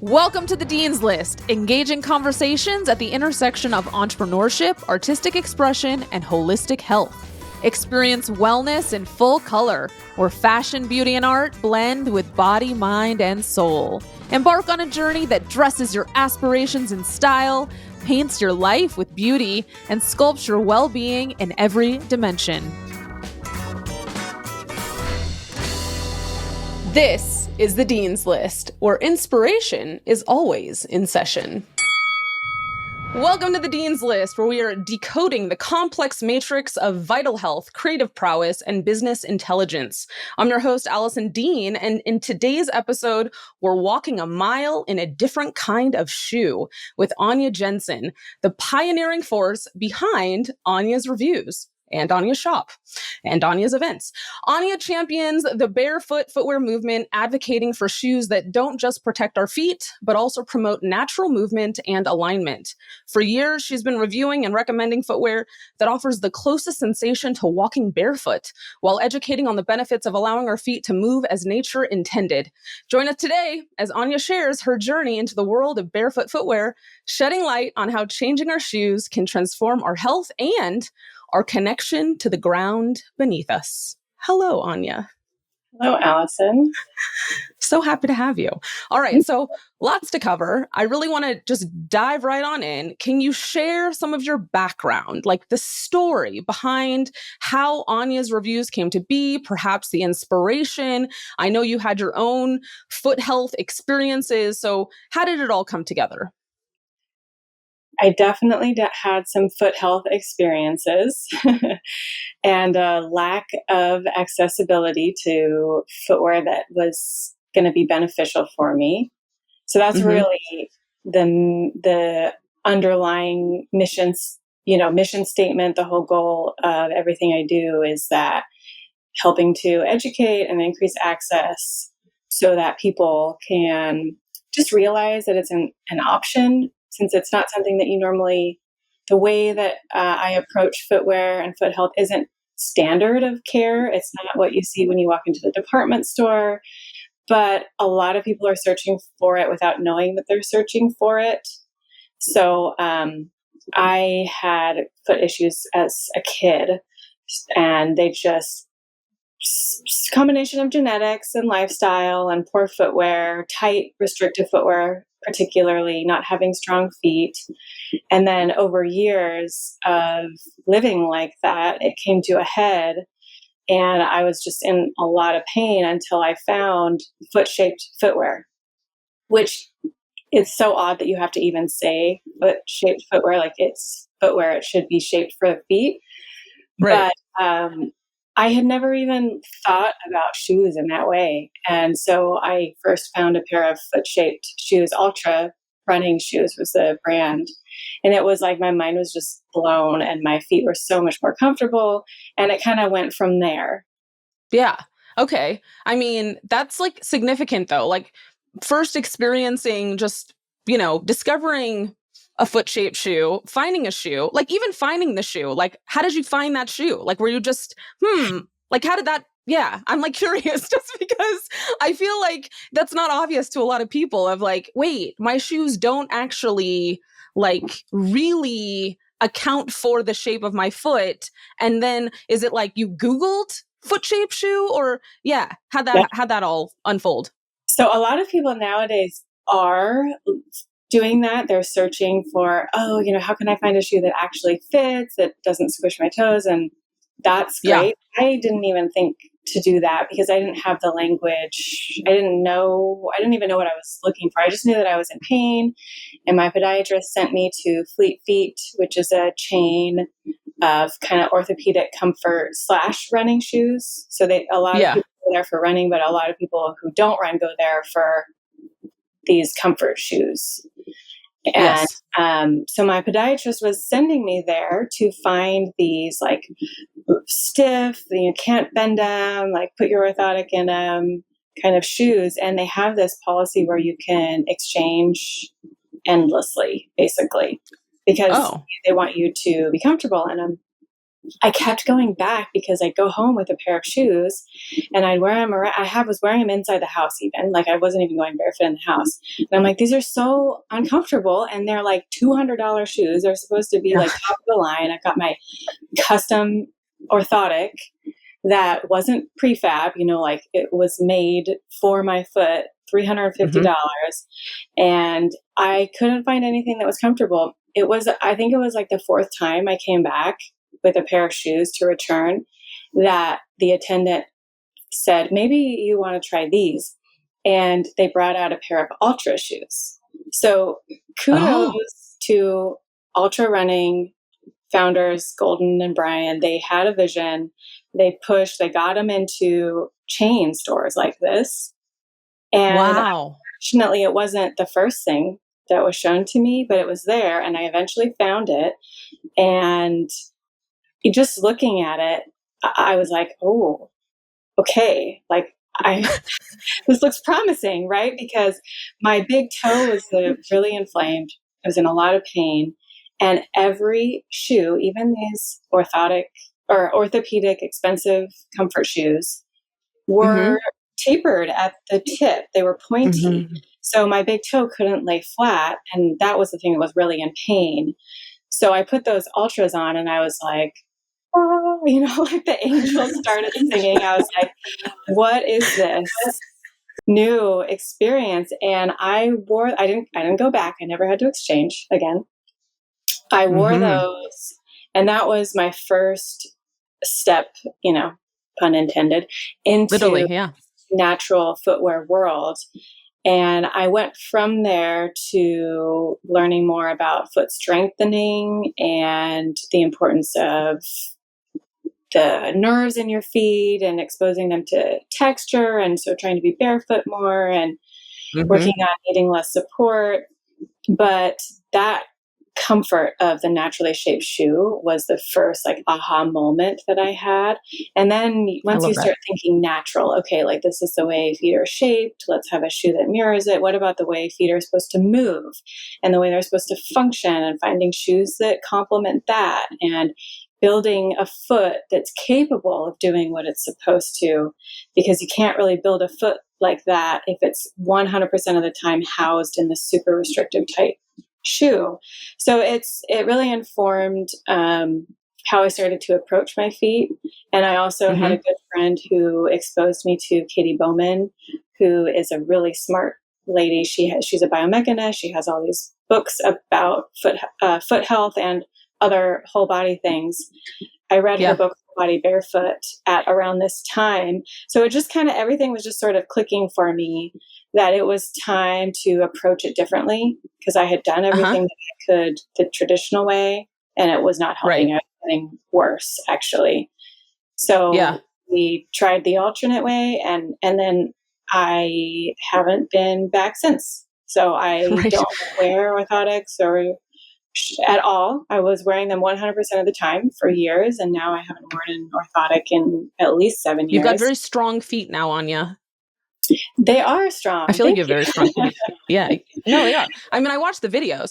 Welcome to the Dean's List, engaging conversations at the intersection of entrepreneurship, artistic expression, and holistic health. Experience wellness in full color, where fashion, beauty, and art blend with body, mind, and soul. Embark on a journey that dresses your aspirations in style, paints your life with beauty, and sculpts your well-being in every dimension. This is the Dean's List, where inspiration is always in session. Welcome to the Dean's List, where we are decoding the complex matrix of vital health, creative prowess, and business intelligence. I'm your host, Alison Dean, and in today's episode, we're walking a mile in a different kind of shoe with Anya Jensen, the pioneering force behind Anya's Reviews, and Anya's shop, and Anya's events. Anya champions the barefoot footwear movement, advocating for shoes that don't just protect our feet, but also promote natural movement and alignment. For years, she's been reviewing and recommending footwear that offers the closest sensation to walking barefoot, while educating on the benefits of allowing our feet to move as nature intended. Join us today as Anya shares her journey into the world of barefoot footwear, shedding light on how changing our shoes can transform our health and our connection to the ground beneath us. Hello, Anya. Hello, Allison. So happy to have you. All right, so lots to cover. I really want to just dive right on in. Can you share some of your background, like the story behind how Anya's Reviews came to be, perhaps the inspiration? I know you had your own foot health experiences, so how did it all come together? I definitely had some foot health experiences and a lack of accessibility to footwear that was going to be beneficial for me. So that's really the underlying mission statement. The whole goal of everything I do is that helping to educate and increase access so that people can just realize that it's an option, since it's not something that you normally, the way that I approach footwear and foot health isn't standard of care. It's not what you see when you walk into the department store, but a lot of people are searching for it without knowing that they're searching for it. So I had foot issues as a kid, and they just, combination of genetics and lifestyle and poor footwear, tight, restrictive footwear, particularly not having strong feet. And then over years of living like that, it came to a head, and I was just in a lot of pain until I found foot-shaped footwear, which is so odd that you have to even say foot-shaped footwear, like it's footwear, it should be shaped for the feet. Right. But I had never even thought about shoes in that way. And so I first found a pair of foot-shaped shoes. Ultra running shoes was the brand. And it was like my mind was just blown and my feet were so much more comfortable. And it kind of went from there. Yeah. Okay. I mean, that's like significant though. Like first experiencing just, discovering a foot-shaped shoe, finding a shoe, like even finding the shoe, like how did you find that shoe? Like were you just, like how did that, I'm like curious just because I feel like that's not obvious to a lot of people of like, wait, my shoes don't actually like really account for the shape of my foot. And then is it like you Googled foot-shaped shoe or how'd that all unfold? So a lot of people nowadays are doing that. They're searching for, how can I find a shoe that actually fits, that doesn't squish my toes? And that's great. Yeah. I didn't even think to do that because I didn't have the language. I didn't even know what I was looking for. I just knew that I was in pain. And my podiatrist sent me to Fleet Feet, which is a chain of kind of orthopedic comfort / running shoes. So a lot of people go there for running, but a lot of people who don't run go there for these comfort shoes. And so my podiatrist was sending me there to find these like stiff, you can't bend them, like put your orthotic in them kind of shoes. And they have this policy where you can exchange endlessly, basically, because they want you to be comfortable in them. I kept going back because I'd go home with a pair of shoes and I'd wear them around. Was wearing them inside the house even. Like I wasn't even going barefoot in the house. And I'm like, these are so uncomfortable. And they're like $200 shoes. They're supposed to be like top of the line. I got my custom orthotic that wasn't prefab, like it was made for my foot, $350. And I couldn't find anything that was comfortable. I think it was like the fourth time I came back with a pair of shoes to return that the attendant said, maybe you want to try these. And they brought out a pair of ultra shoes. So kudos to ultra running founders, Golden and Brian. They had a vision. They got them into chain stores like this. And unfortunately, it wasn't the first thing that was shown to me, but it was there. And I eventually found it. And just looking at it, I was like, oh, okay. Like this looks promising, right? Because my big toe was really inflamed. I was in a lot of pain. And every shoe, even these orthopedic expensive comfort shoes, were tapered at the tip. They were pointy. So my big toe couldn't lay flat. And that was the thing that was really in pain. So I put those ultras on and I was like, oh, like the angels started singing. I was like, what is this new experience? And I didn't go back. I never had to exchange again. I wore those, and that was my first step, pun intended, into natural footwear world. And I went from there to learning more about foot strengthening and the importance of the nerves in your feet and exposing them to texture. And so trying to be barefoot more and working on needing less support. But that comfort of the naturally shaped shoe was the first aha moment that I had. And then once you start thinking natural, okay, like this is the way feet are shaped. Let's have a shoe that mirrors it. What about the way feet are supposed to move and the way they're supposed to function, and finding shoes that complement that, and building a foot that's capable of doing what it's supposed to, because you can't really build a foot like that if it's 100% of the time housed in the super restrictive type shoe. So it really informed how I started to approach my feet. And I also had a good friend who exposed me to Katie Bowman, who is a really smart lady. She's a biomechanist. She has all these books about foot health and other whole body things. I read her book, Body Barefoot, at around this time. So it just everything was just sort of clicking for me that it was time to approach it differently, because I had done everything that I could the traditional way, and it was not helping. I was getting worse, actually. So we tried the alternate way, and then I haven't been back since. So I don't wear orthotics or at all. I was wearing them 100% of the time for years, and now I haven't worn an orthotic in at least 7 years. You've got very strong feet now, Anya. They are strong. I feel like you have very strong feet. Yeah. No, they are. I mean, I watched the videos.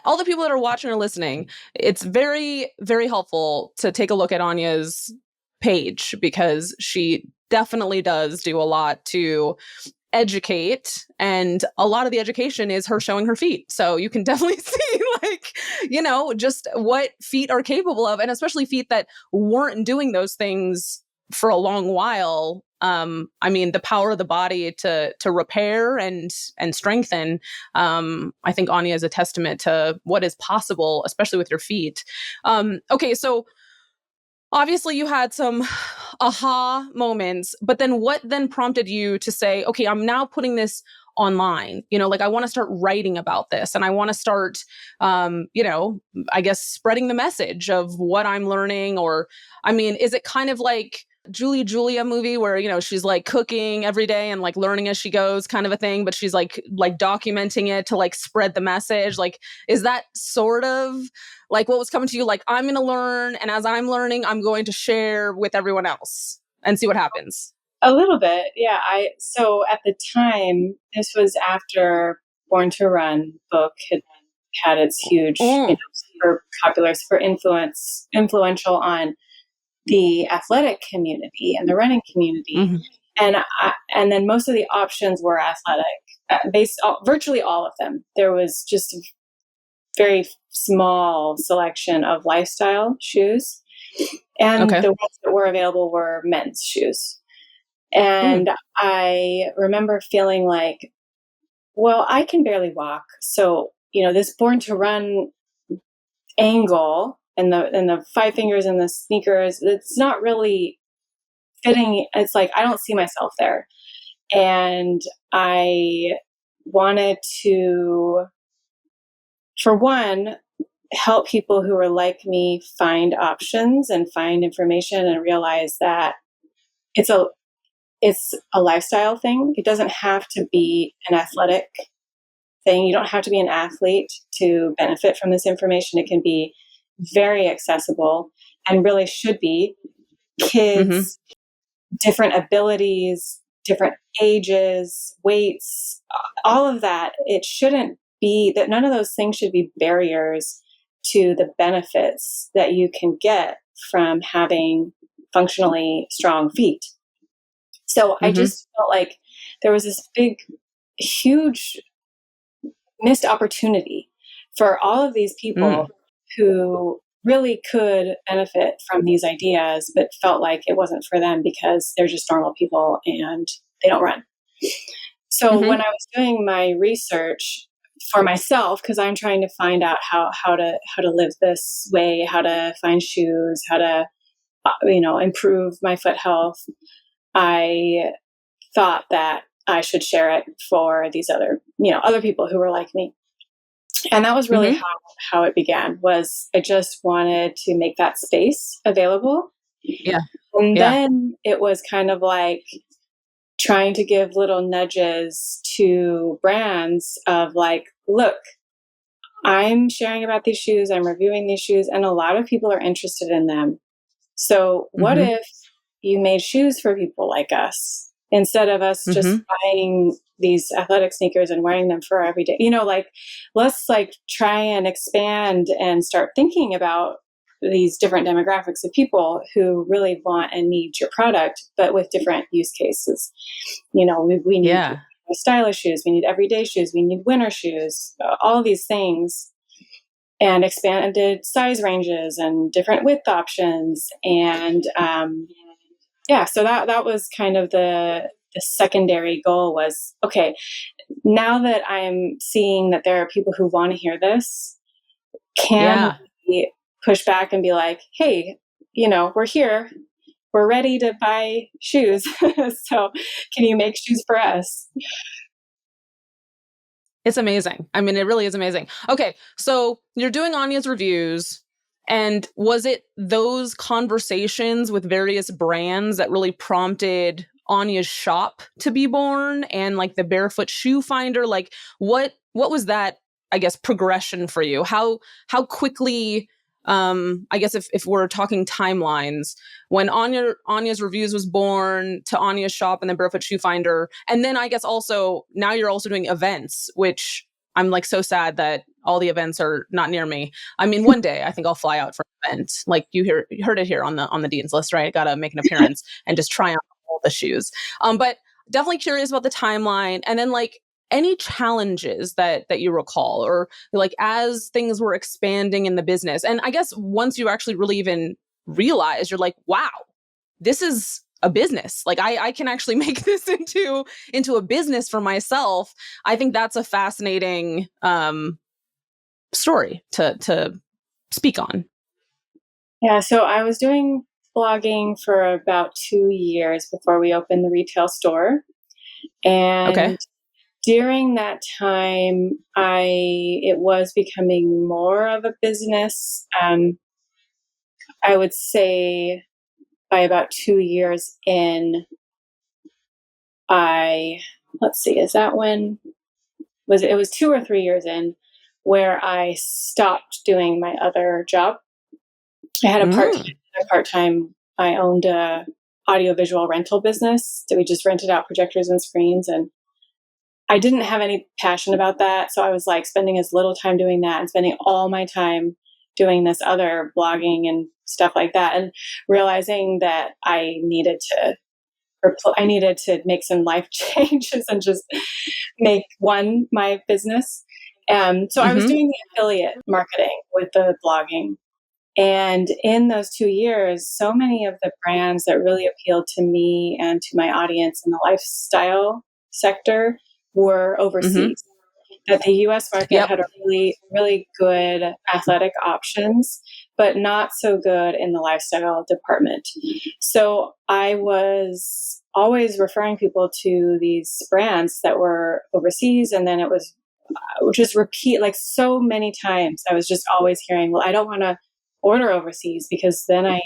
All the people that are watching or listening, it's very, very helpful to take a look at Anya's page, because she definitely does do a lot to educate, and a lot of the education is her showing her feet. So you can definitely see just what feet are capable of, and especially feet that weren't doing those things for a long while. I mean, the power of the body to repair and strengthen. I think Anya is a testament to what is possible, especially with your feet. Okay, so obviously you had some aha moments, but then what then prompted you to say, okay, I'm now putting this online, I want to start writing about this, and I want to start, I guess spreading the message of what I'm learning? Or, I mean, is it kind of like Julia movie where, she's like cooking every day and like learning as she goes kind of a thing, but she's like documenting it to like spread the message? Like, is that sort of like what was coming to you? Like, I'm going to learn, and as I'm learning, I'm going to share with everyone else and see what happens. A little bit. Yeah. So at the time, this was after Born to Run book had its huge super popular, super influential on the athletic community and the running community. Mm-hmm. And then most of the options were athletic, virtually all of them. There was just a very small selection of lifestyle shoes. And Okay. the ones that were available were men's shoes. And I remember feeling like, well, I can barely walk. So, this Born to Run angle and the five fingers and the sneakers, it's not really fitting. It's like, I don't see myself there. And I wanted to, for one, help people who are like me find options and find information and realize that it's a lifestyle thing. It doesn't have to be an athletic thing. You don't have to be an athlete to benefit from this information. It can be very accessible and really should be. Kids, different abilities, different ages, weights, all of that. It shouldn't be that none of those things should be barriers to the benefits that you can get from having functionally strong feet. So I just felt like there was this big, huge missed opportunity for all of these people who really could benefit from these ideas, but felt like it wasn't for them because they're just normal people and they don't run. So when I was doing my research for myself, because I'm trying to find out how to live this way, how to find shoes, how to improve my foot health, I thought that I should share it for these other people who were like me. And that was really how it began, was I just wanted to make that space available. Yeah. And then it was kind of like trying to give little nudges to brands of like, look, I'm sharing about these shoes, I'm reviewing these shoes, and a lot of people are interested in them. So what if you made shoes for people like us instead of us just buying these athletic sneakers and wearing them for every day? Let's try and expand and start thinking about these different demographics of people who really want and need your product, but with different use cases. We need stylish shoes, we need everyday shoes, we need winter shoes, all these things. And expanded size ranges and different width options. And so that was kind of the secondary goal was, okay, now that I'm seeing that there are people who want to hear this, can we push back and be like, hey, we're here, we're ready to buy shoes. So can you make shoes for us? It's amazing. I mean, it really is amazing. Okay, so you're doing Anya's reviews, and was it those conversations with various brands that really prompted Anya's shop to be born and like the Barefoot Shoe Finder? Like, what was that, I guess, progression for you? How quickly, I guess if we're talking timelines, when Anya's reviews was born to Anya's shop and then Barefoot Shoe Finder, and then I guess also now you're also doing events, which I'm like so sad that all the events are not near me. I mean, one day I think I'll fly out for an event. Like you heard it here on the Dean's List, right? Got to make an appearance and just try on all the shoes. But definitely curious about the timeline, and then like any challenges that you recall, or like as things were expanding in the business. And I guess once you actually really even realize, you're like, wow, this is a business. Like I can actually make this into a business for myself. I think that's a fascinating story to speak on. Yeah, so I was doing blogging for about 2 years before we opened the retail store. And during that time, it was becoming more of a business. I would say by about 2 years in, is that when it was 2 or 3 years in where I stopped doing my other job. I had a part-time, I owned a audiovisual rental business that we just rented out projectors and screens, and I didn't have any passion about that. So I was like spending as little time doing that and spending all my time doing this other blogging and stuff like that, and realizing that I needed to make some life changes and just make one my business. So I was doing the affiliate marketing with the blogging. And in those 2 years, so many of the brands that really appealed to me and to my audience in the lifestyle sector were overseas. That the US market had a really, really good athletic options, but not so good in the lifestyle department. So I was always referring people to these brands that were overseas. And then it was just repeat, like so many times, I was just always hearing, well, I don't want to order overseas because then I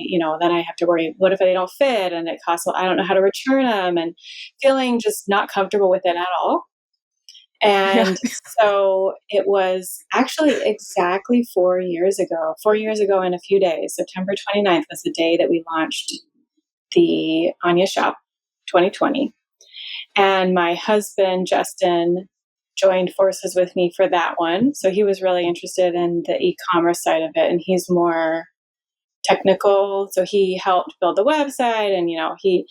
have to worry, what if they don't fit and it costs, I don't know how to return them, and feeling just not comfortable with it at all. And so it was actually exactly 4 years ago in a few days. September 29th was the day that we launched the Anya Shop 2020. And my husband, Justin, joined forces with me for that one. So he was really interested in the e-commerce side of it, and he's more technical. So he helped build the website, and, he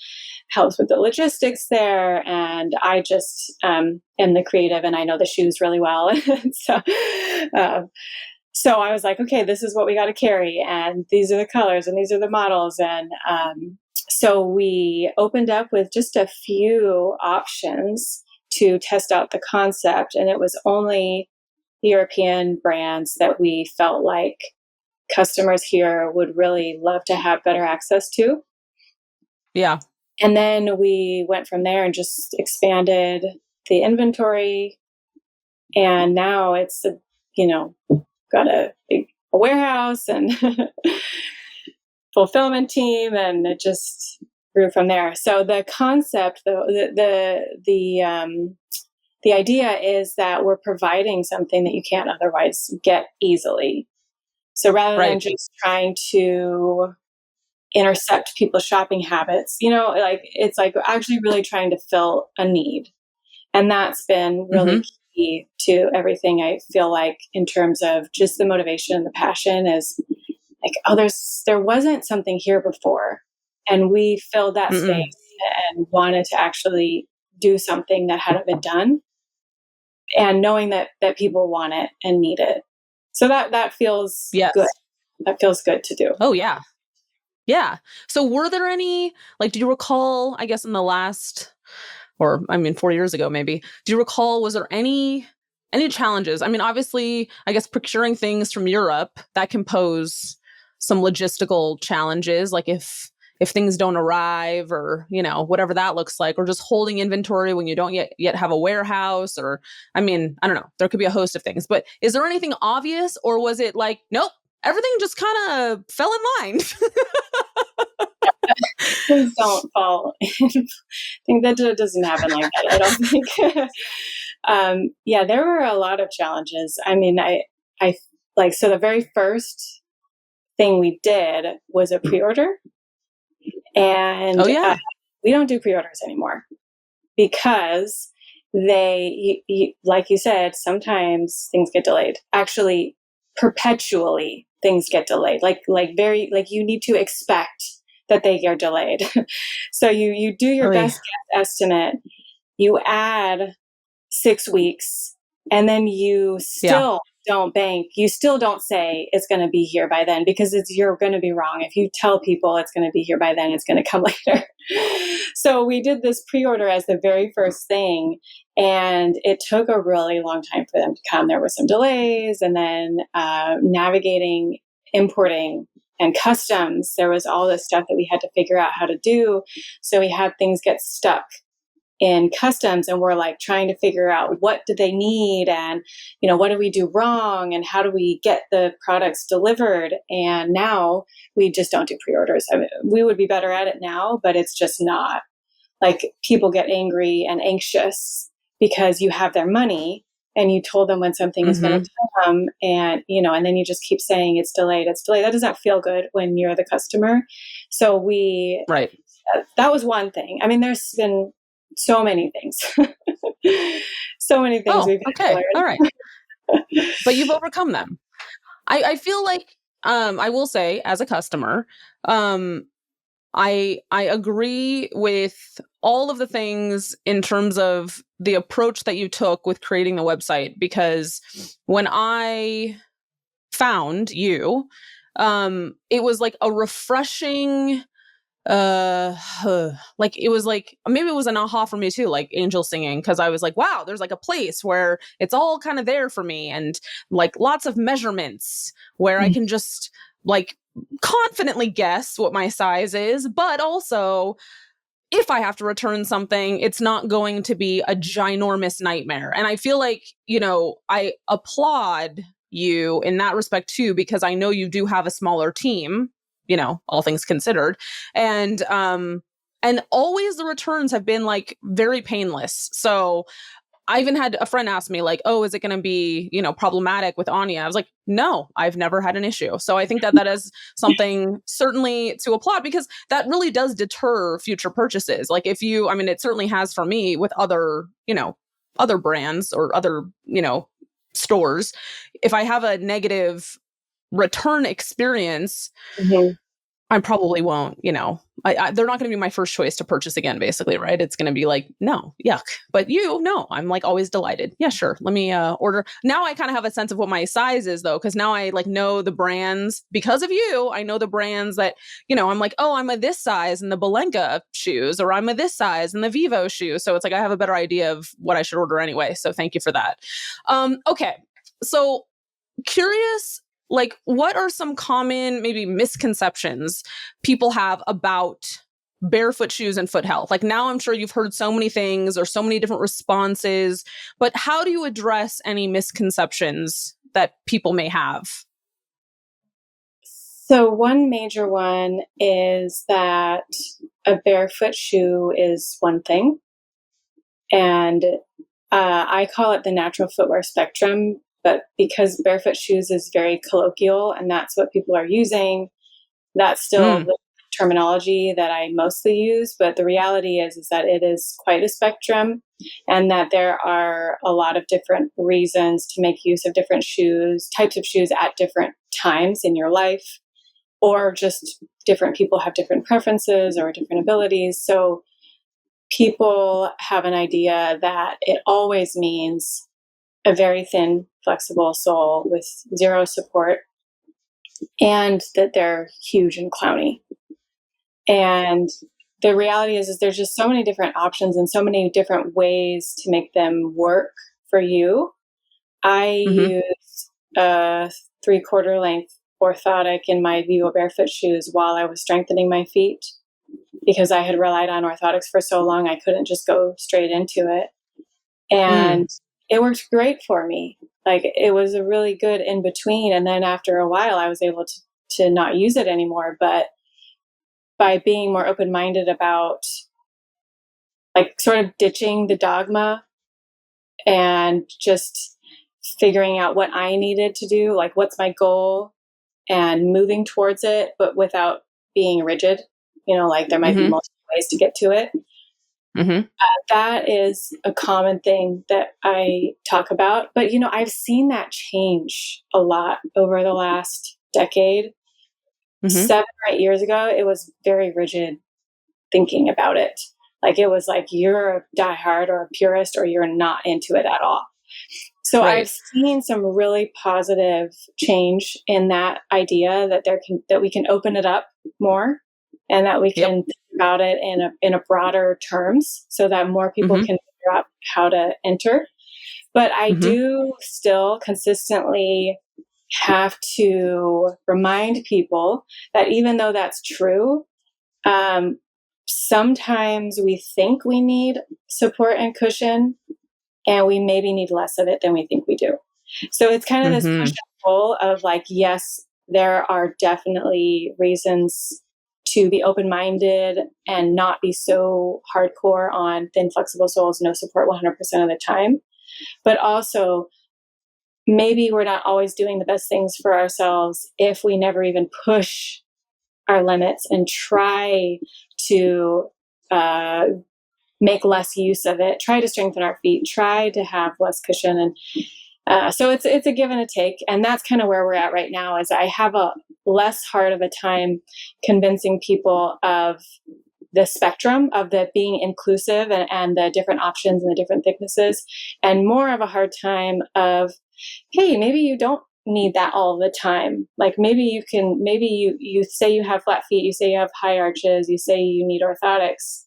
helps with the logistics there. And I just am the creative, and I know the shoes really well. So I was like, okay, this is what we got to carry. And these are the colors, and these are the models. And so we opened up with just a few options to test out the concept. And it was only European brands that we felt like customers here would really love to have better access to. Yeah. And then we went from there and just expanded the inventory. And now it's, got a warehouse and fulfillment team, and it just grew from there. So the concept, the idea is that we're providing something that you can't otherwise get easily. So rather than just trying to intercept people's shopping habits, it's like actually really trying to fill a need. And that's been really key to everything. I feel like in terms of just the motivation and the passion is like, there wasn't something here before, and we filled that space and wanted to actually do something that hadn't been done, and knowing that people want it and need it. So that feels good. That feels good to do. Oh, yeah. Yeah. So were there any, do you recall, I guess in the last, 4 years ago, maybe, do you recall, was there any challenges? I mean, obviously, I guess procuring things from Europe, that can pose some logistical challenges, like if things don't arrive, or, whatever that looks like, or just holding inventory when you don't yet have a warehouse, or, I don't know, there could be a host of things, but is there anything obvious, or was it like, nope, everything just kind of fell in line? Things don't fall in. I think that doesn't happen like that. I don't think. There were a lot of challenges. I mean, so the very first thing we did was a pre-order. And we don't do pre-orders anymore because like you said, sometimes things get delayed. Actually, perpetually things get delayed. Like you need to expect that they get delayed. So you do your best guess estimate, you add 6 weeks, and then you still don't bank. You still don't say it's going to be here by then, because you're going to be wrong. If you tell people it's going to be here by then, it's going to come later. So we did this pre-order as the very first thing, and it took a really long time for them to come. There were some delays, and then navigating, importing, and customs. There was all this stuff that we had to figure out how to do. So we had things get stuck in customs, and we're like trying to figure out what do they need, and what do we do wrong, and how do we get the products delivered. And now we just don't do pre-orders. I mean, we would be better at it now, but it's just not. Like, people get angry and anxious because you have their money and you told them when something is going to come, and and then you just keep saying it's delayed. That doesn't feel good when you're the customer. So that was one thing. I mean, there's been so many things. So many things we've had to learn. All right. But you've overcome them. I feel like I will say, as a customer, I agree with all of the things in terms of the approach that you took with creating the website, because when I found you, it was like a refreshing uh like it was like maybe it was an aha for me too, like angel singing, because I was like, wow, there's like a place where it's all kind of there for me, and like lots of measurements where I can just like confidently guess what my size is, but also if I have to return something, it's not going to be a ginormous nightmare. And I feel like, I applaud you in that respect too, because I know you do have a smaller team, all things considered. And always the returns have been like very painless. So I even had a friend ask me like, "Oh, is it going to be, problematic with Anya?" I was like, "No, I've never had an issue." So I think that that is something certainly to applaud, because that really does deter future purchases. Like I mean, it certainly has for me with other, other brands or other, stores. If I have a negative return experience, Mhm. I probably won't, they're not going to be my first choice to purchase again, basically, right? It's going to be like, no, yuck. But no, I'm like always delighted. Yeah, sure. Let me order. Now I kind of have a sense of what my size is, though, because now I like know the brands because of you. I know the brands that, I'm like, oh, I'm a this size in the Balenka shoes, or I'm a this size in the Vivo shoes. So it's like I have a better idea of what I should order anyway. So thank you for that. Okay. So curious, like, what are some common maybe misconceptions people have about barefoot shoes and foot health? Like, now I'm sure you've heard so many things or so many different responses, but how do you address any misconceptions that people may have? So, one major one is that a barefoot shoe is one thing. And I call it the natural footwear spectrum. But because barefoot shoes is very colloquial and that's what people are using, that's still Mm, the terminology that I mostly use. But the reality is that it is quite a spectrum, and that there are a lot of different reasons to make use of different shoes, types of shoes at different times in your life, or just different people have different preferences or different abilities. So people have an idea that it always means a very thin, flexible sole with zero support, and that they're huge and clowny. And the reality is there's just so many different options and so many different ways to make them work for you. I hmm use a 3/4 length orthotic in my Vivo barefoot shoes while I was strengthening my feet, because I had relied on orthotics for so long I couldn't just go straight into it. mm, And it worked great for me. Like, it was a really good in between. And then after a while, I was able to not use it anymore. But by being more open minded about like sort of ditching the dogma and just figuring out what I needed to do, like what's my goal, and moving towards it, but without being rigid, like there might be hmm multiple ways to get to it. hmm That is a common thing that I talk about. But, I've seen that change a lot over the last decade. hmm 7 or 8 years ago, it was very rigid thinking about it. Like, it was like you're a diehard or a purist or you're not into it at all. So I've Right. seen some really positive change in that idea that that we can open it up more, and that we Yep. can think about it in a broader terms so that more people hmm can figure out how to enter. But I hmm do still consistently have to remind people that even though that's true, um, sometimes we think we need support and cushion, and we maybe need less of it than we think we do. So it's kind of this push hmm and pull of like, yes, there are definitely reasons to be open minded and not be so hardcore on thin, flexible soles, no support 100% of the time. But also, maybe we're not always doing the best things for ourselves if we never even push our limits and try to uh, make less use of it, try to strengthen our feet, try to have less cushion. So it's a give and a take, and that's kind of where we're at right now. Is I have a less hard of a time convincing people of the spectrum of the being inclusive and the different options and the different thicknesses, and more of a hard time of, hey, maybe you don't need that all the time. Like maybe you say you have flat feet, you say you have high arches, you say you need orthotics.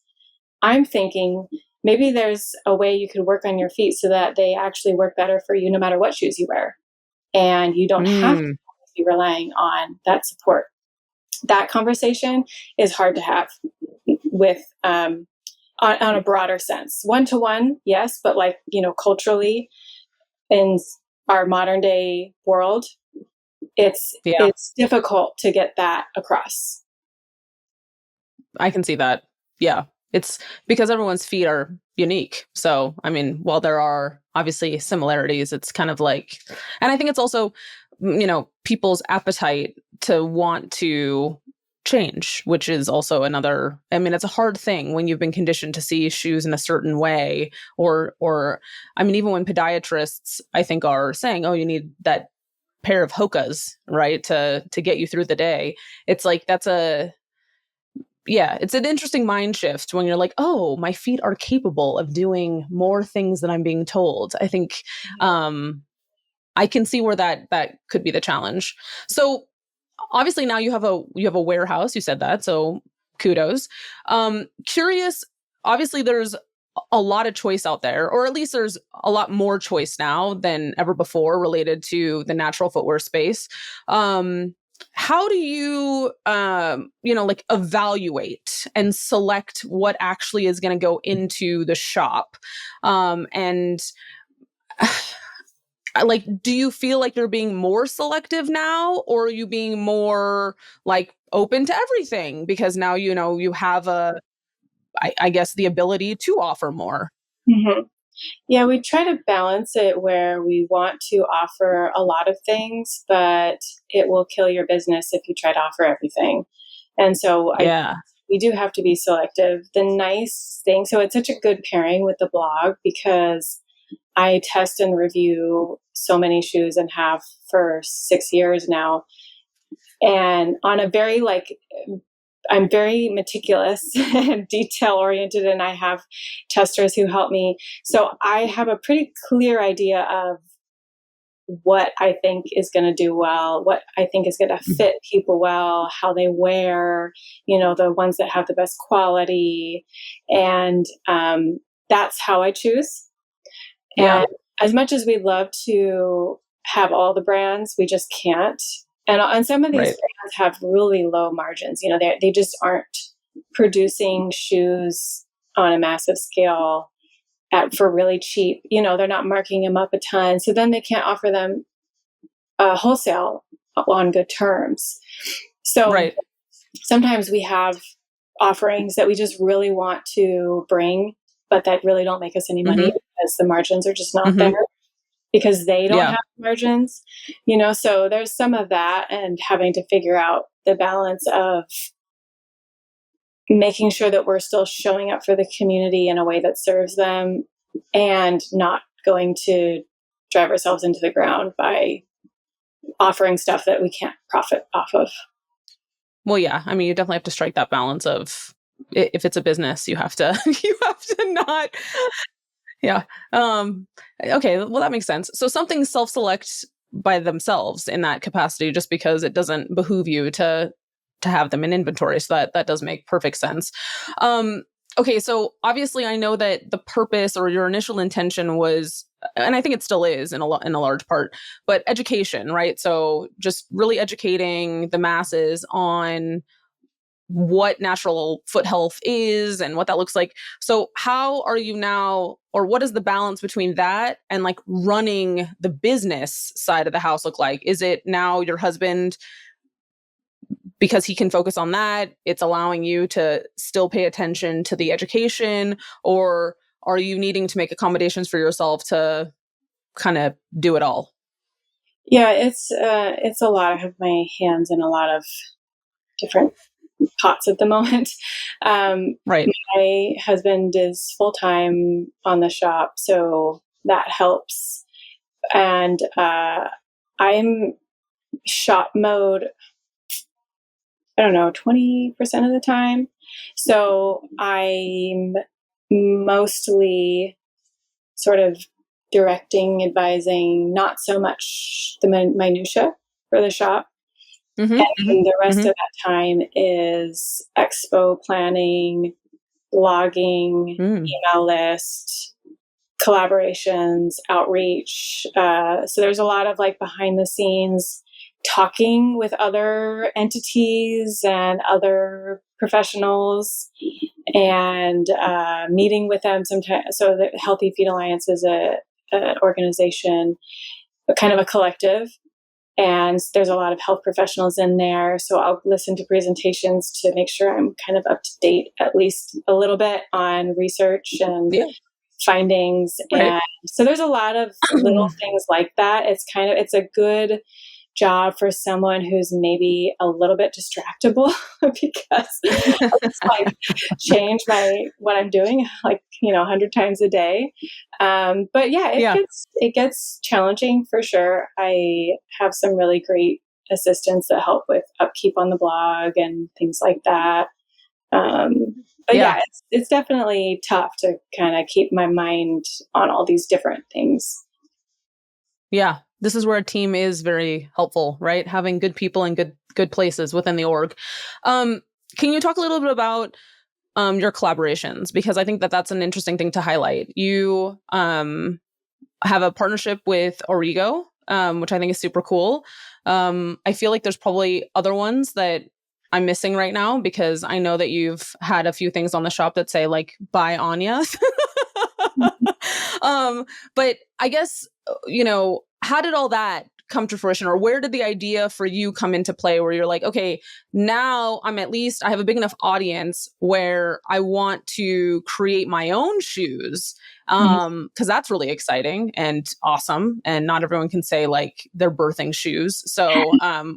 I'm thinking maybe there's a way you could work on your feet so that they actually work better for you no matter what shoes you wear. And you don't have to be relying on that support. That conversation is hard to have with on a broader sense. One-to-one, yes, but like, culturally in our modern day world, it's difficult to get that across. I can see that. Yeah. It's because everyone's feet are unique. So, I mean, while there are obviously similarities, it's kind of like, and I think it's also, people's appetite to want to change, which is also another, I mean, it's a hard thing when you've been conditioned to see shoes in a certain way, or, I mean, even when podiatrists, I think, are saying, oh, you need that pair of Hokas, right, to get you through the day. It's like, it's an interesting mind shift when you're like, oh, my feet are capable of doing more things than I'm being told. I think I can see where that could be the challenge. So obviously now you have a warehouse, you said that, so kudos. Curious, obviously there's a lot of choice out there, or at least there's a lot more choice now than ever before related to the natural footwear space. How do you, evaluate and select what actually is going to go into the shop? And like, do you feel like you're being more selective now, or are you being more like open to everything because now, you have I guess the ability to offer more? Mm-hmm. Yeah, we try to balance it where we want to offer a lot of things, but it will kill your business if you try to offer everything. And so we do have to be selective. The nice thing, so it's such a good pairing with the blog because I test and review so many shoes and have for 6 years now. And on a very I'm very meticulous and detail oriented, and I have testers who help me. So I have a pretty clear idea of what I think is going to do well, what I think is going to fit people well, how they wear, the ones that have the best quality. And that's how I choose. Yeah. And as much as we'd love to have all the brands, we just can't. And some of these brands have really low margins. They just aren't producing shoes on a massive scale for really cheap. They're not marking them up a ton. So then they can't offer them wholesale on good terms. So sometimes we have offerings that we just really want to bring, but that really don't make us any money because the margins are just not there because they don't have margins, so there's some of that, and having to figure out the balance of making sure that we're still showing up for the community in a way that serves them and not going to drive ourselves into the ground by offering stuff that we can't profit off of. Well, yeah, I mean, you definitely have to strike that balance of, if it's a business, you have to not. Yeah. Okay. Well, that makes sense. So something self-select by themselves in that capacity, just because it doesn't behoove you to have them in inventory. So that does make perfect sense. Okay. So obviously I know that the purpose or your initial intention was, and I think it still is in a large part, but education, right? So just really educating the masses on what natural foot health is and what that looks like. So how are you now, or what is the balance between that and like running the business side of the house look like? Is it now your husband, because he can focus on that, it's allowing you to still pay attention to the education, or are you needing to make accommodations for yourself to kind of do it all? Yeah, it's a lot. I have my hands in a lot of different pots at the moment. My husband is full-time on the shop, so that helps. And I'm shop mode, I don't know, 20% of the time. So I'm mostly sort of directing, advising, not so much the minutia for the shop. And the rest of that time is expo planning, blogging, email list, collaborations, outreach. So there's a lot of like behind the scenes talking with other entities and other professionals and meeting with them sometimes. So the Healthy Feet Alliance is an organization, kind of a collective. And there's a lot of health professionals in there. So I'll listen to presentations to make sure I'm kind of up to date, at least a little bit on research and findings. Right. And so there's a lot of little things like that. It's a good job for someone who's maybe a little bit distractible because I just like change what I'm doing, like, 100 times a day. But yeah, it gets challenging for sure. I have some really great assistants that help with upkeep on the blog and things like that. But yeah, it's definitely tough to kind of keep my mind on all these different things. Yeah. This is where a team is very helpful, right? Having good people and good places within the org. Can you talk a little bit about your collaborations? Because I think that that's an interesting thing to highlight. You have a partnership with Origo, which I think is super cool. I feel like there's probably other ones that I'm missing right now, because I know that you've had a few things on the shop that say like, buy Anya. But I guess, how did all that come to fruition, or where did the idea for you come into play where you're like, okay, now I have a big enough audience where I want to create my own shoes. Cause that's really exciting and awesome. And not everyone can say like they're birthing shoes. So,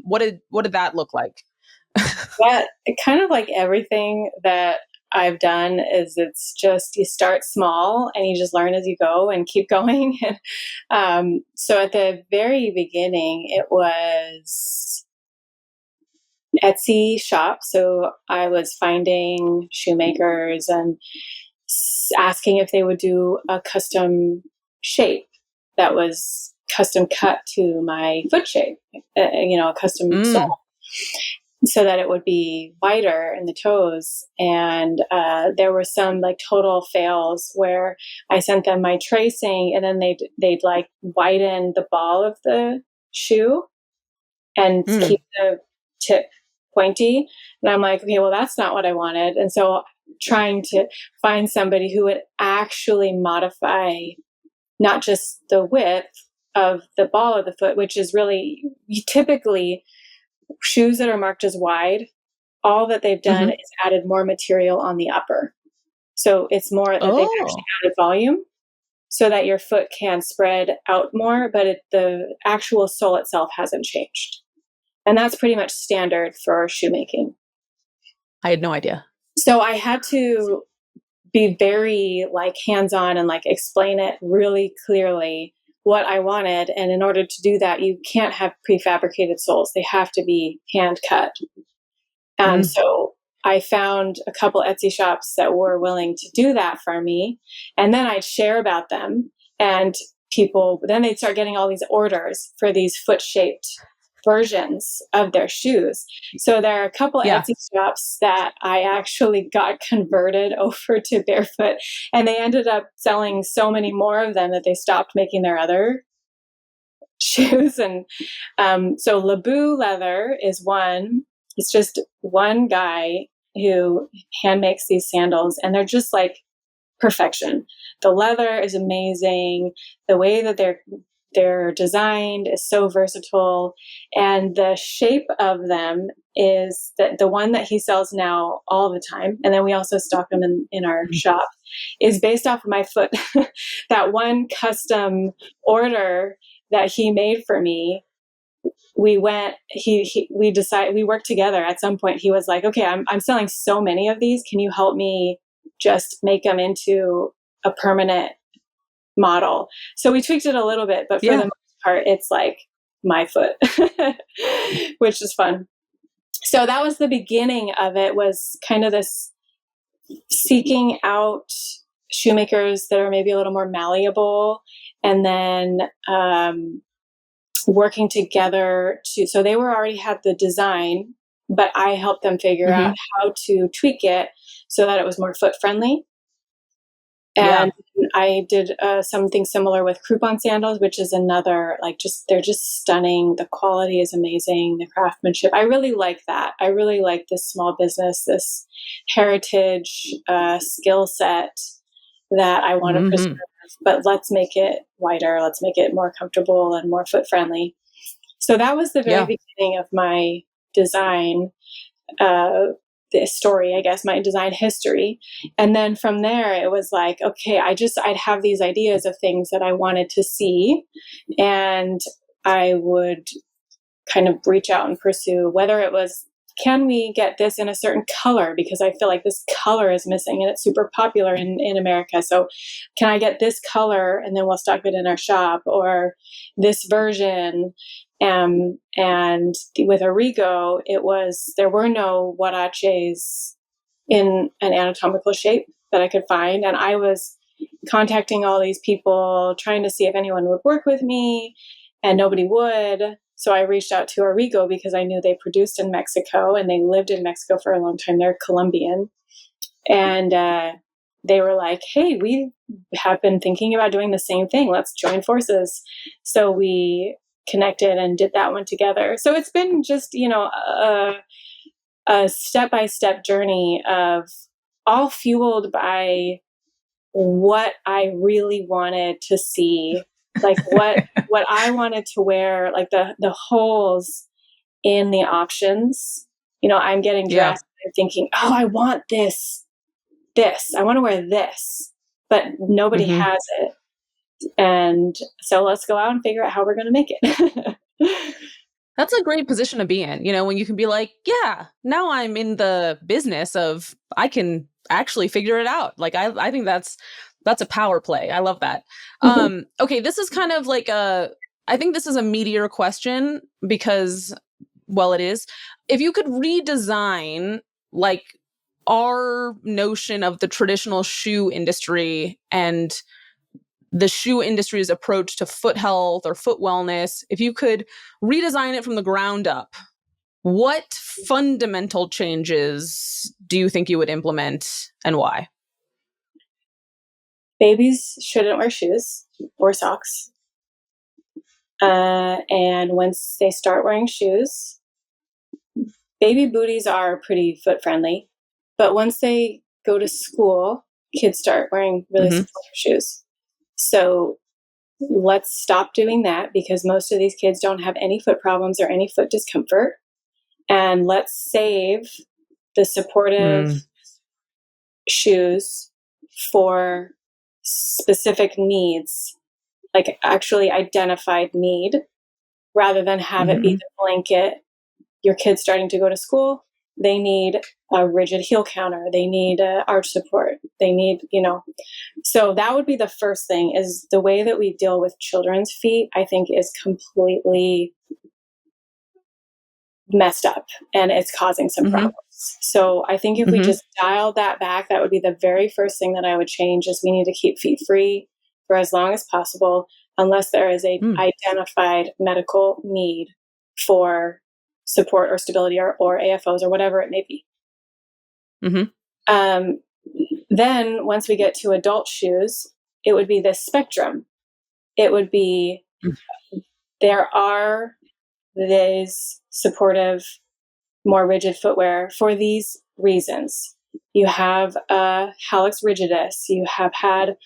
what did that look like? That kind of like everything that I've done is, it's just, you start small and you just learn as you go and keep going. So at the very beginning, it was Etsy shop. So I was finding shoemakers and asking if they would do a custom shape that was custom cut to my foot shape, a custom sole, so that it would be wider in the toes. And there were some like total fails where I sent them my tracing, and then they'd like widen the ball of the shoe and keep the tip pointy. And I'm like, okay, well, that's not what I wanted. And so trying to find somebody who would actually modify not just the width of the ball of the foot, which is really typically shoes that are marked as wide, all that they've done is added more material on the upper. So it's more that they've actually added volume so that your foot can spread out more, but the actual sole itself hasn't changed. And that's pretty much standard for shoemaking. I had no idea. So I had to be very like hands-on and like explain it really clearly what I wanted. And in order to do that, you can't have prefabricated soles. They have to be hand cut. And so I found a couple Etsy shops that were willing to do that for me. And then I'd share about them, and then they'd start getting all these orders for these foot-shaped versions of their shoes. So there are a couple Etsy shops that I actually got converted over to Barefoot, and they ended up selling so many more of them that they stopped making their other shoes. And so Labu leather is one. It's just one guy who hand makes these sandals, and they're just like perfection. The leather is amazing. The way that they're designed is so versatile, and the shape of them is that the one that he sells now all the time, and then we also stock them in our shop, is based off of my foot. That one custom order that he made for me, we worked together at some point. He was like, okay, I'm selling so many of these. Can you help me just make them into a permanent model. So we tweaked it a little bit, but for the most part, it's like my foot, which is fun. So that was the beginning of it, was kind of this seeking out shoemakers that are maybe a little more malleable, and then working together so they already had the design, but I helped them figure out how to tweak it so that it was more foot friendly. And I did something similar with croup-on sandals, which is another, they're just stunning. The quality is amazing. The craftsmanship. I really like that. I really like this small business, this heritage skill set that I want to preserve, but let's make it wider. Let's make it more comfortable and more foot friendly. So that was the very beginning of my design the story, I guess, my design history. And then from there, it was like, okay, I'd have these ideas of things that I wanted to see, and I would kind of reach out and pursue, whether it was, can we get this in a certain color? Because I feel like this color is missing and it's super popular in America. So can I get this color and then we'll stock it in our shop, or this version? And with Origo, there were no huaraches in an anatomical shape that I could find. And I was contacting all these people, trying to see if anyone would work with me, and nobody would. So I reached out to Origo because I knew they produced in Mexico and they lived in Mexico for a long time. They're Colombian. And they were like, hey, we have been thinking about doing the same thing. Let's join forces. So we connected and did that one together. So it's been just, a step-by-step journey of all fueled by what I really wanted to see, like what I wanted to wear, like the holes in the options. I'm getting dressed and thinking, oh, I want this. I want to wear this, but nobody has it. And so let's go out and figure out how we're going to make it. That's a great position to be in, when you can be like, yeah, now I'm in the business of, I can actually figure it out. Like, I think that's a power play. I love that. Okay, this is kind of like I think this is a meatier question because, well, it is. If you could redesign like our notion of the traditional shoe industry and the shoe industry's approach to foot health or foot wellness, if you could redesign it from the ground up, what fundamental changes do you think you would implement and why? Babies shouldn't wear shoes or socks. And once they start wearing shoes, baby booties are pretty foot friendly. But once they go to school, kids start wearing really supportive shoes. So let's stop doing that, because most of these kids don't have any foot problems or any foot discomfort. And let's save the supportive shoes for specific needs, like actually identified need, rather than have it be the blanket. Your kid's starting to go to school, they need a rigid heel counter, they need arch support, they need, So that would be the first thing, is the way that we deal with children's feet, I think, is completely messed up, and it's causing some problems. So I think if we just dialed that back, that would be the very first thing that I would change, is we need to keep feet free for as long as possible, unless there is a identified medical need for support or stability or AFOs or whatever it may be. Then once we get to adult shoes, it would be this spectrum. It would be, there are these supportive, more rigid footwear for these reasons. You have hallux rigidus, you have had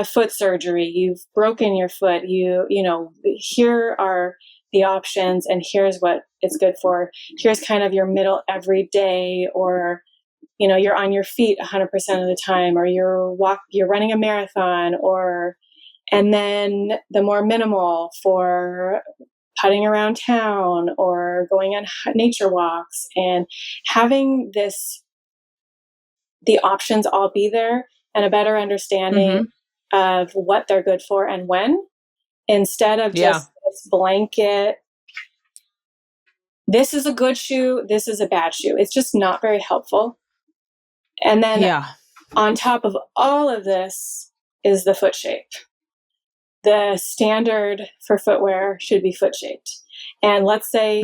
foot surgery, you've broken your foot, here are the options and here's what it's good for. Here's kind of your middle everyday, or you're on your feet 100% of the time, or you're running a marathon, and then the more minimal for putting around town or going on nature walks, and having the options all be there, and a better understanding of what they're good for and when, instead of just this blanket, this is a good shoe, this is a bad shoe. It's just not very helpful. And then on top of all of this is the foot shape. The standard for footwear should be foot shaped. And let's say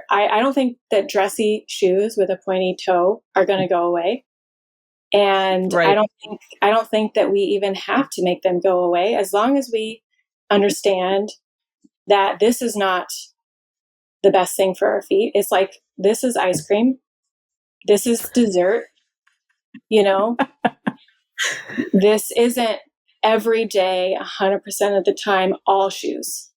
I don't think that dressy shoes with a pointy toe are going to go away. And I don't think that we even have to make them go away, as long as we understand that this is not the best thing for our feet. It's like, this is ice cream. This is dessert. You know, this isn't every day, 100% of the time, all shoes.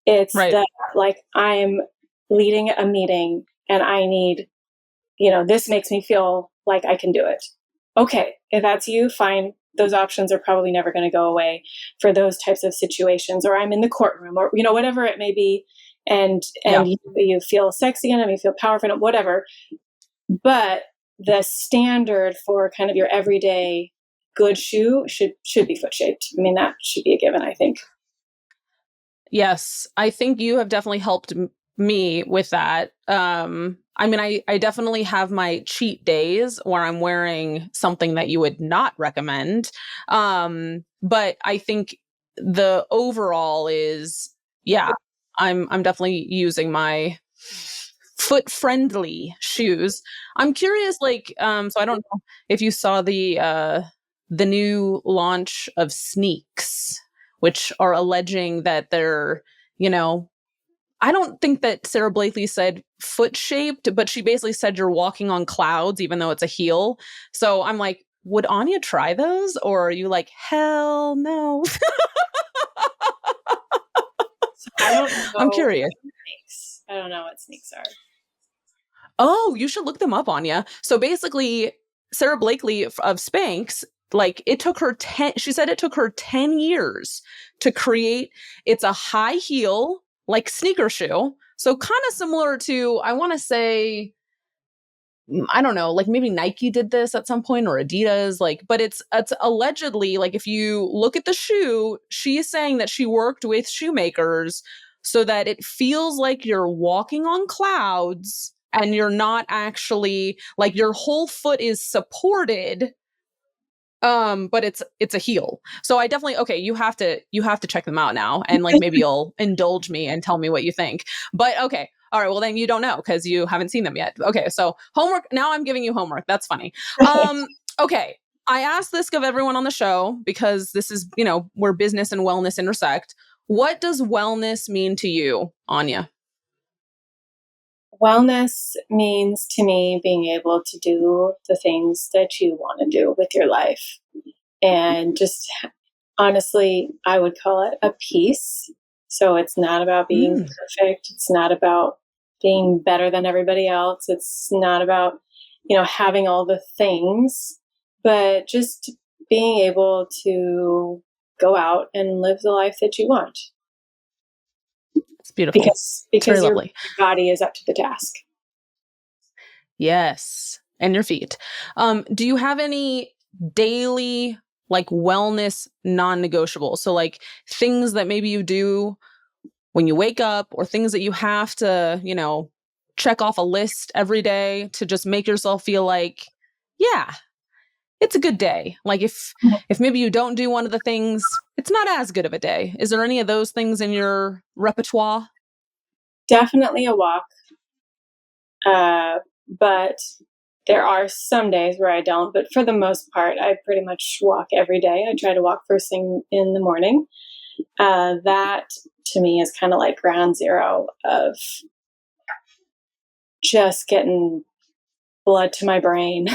It's that, like, I'm leading a meeting and I need, this makes me feel like I can do it. Okay, if that's you, fine. Those options are probably never going to go away for those types of situations. Or I'm in the courtroom, or whatever it may be, and you feel sexy in them, you feel powerful in them, whatever. But the standard for kind of your everyday good shoe should be foot shaped. I mean, that should be a given, I think. Yes, I think you have definitely helped me with that. I mean, I definitely have my cheat days where I'm wearing something that you would not recommend. But I think the overall is, I'm definitely using my foot friendly shoes. I'm curious, like, so I don't know if you saw the new launch of sneaks, which are alleging that they're, I don't think that Sarah Blakely said foot shaped, but she basically said you're walking on clouds, even though it's a heel. So I'm like, would Anya try those? Or are you like, hell no? I don't know. I'm curious. I don't know what sneaks are. Oh, you should look them up, Anya. So basically, Sarah Blakely of Spanx, like, it took her 10 years to create. It's a high heel, like, sneaker shoe. So kind of similar to, I want to say, I don't know, like maybe Nike did this at some point, or Adidas, like, but it's allegedly, like, if you look at the shoe, she is saying that she worked with shoemakers so that it feels like you're walking on clouds and you're not actually, like, your whole foot is supported, but it's a heel. So I definitely, okay, you have to check them out now, and like maybe you'll indulge me and tell me what you think. But okay, all right, well then you don't know because you haven't seen them yet. Okay, so homework. Now I'm giving you homework. That's funny. Okay, I asked this of everyone on the show because this is, where business and wellness intersect. What does wellness mean to you, Anya? Wellness means to me being able to do the things that you want to do with your life. And just honestly, I would call it a peace. So it's not about being perfect. It's not about being better than everybody else. It's not about, having all the things, but just being able to go out and live the life that you want. It's beautiful. Because your body is up to the task. Yes. And your feet. Do you have any daily, like, wellness non-negotiable? So like things that maybe you do when you wake up, or things that you have to, check off a list every day to just make yourself feel like, yeah, it's a good day. Like if maybe you don't do one of the things, it's not as good of a day. Is there any of those things in your repertoire? Definitely a walk. But there are some days where I don't. But for the most part, I pretty much walk every day. I try to walk first thing in the morning. That to me is kind of like ground zero of just getting blood to my brain.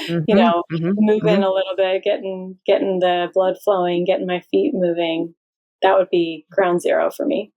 Moving a little bit, getting the blood flowing, getting my feet moving. That would be ground zero for me.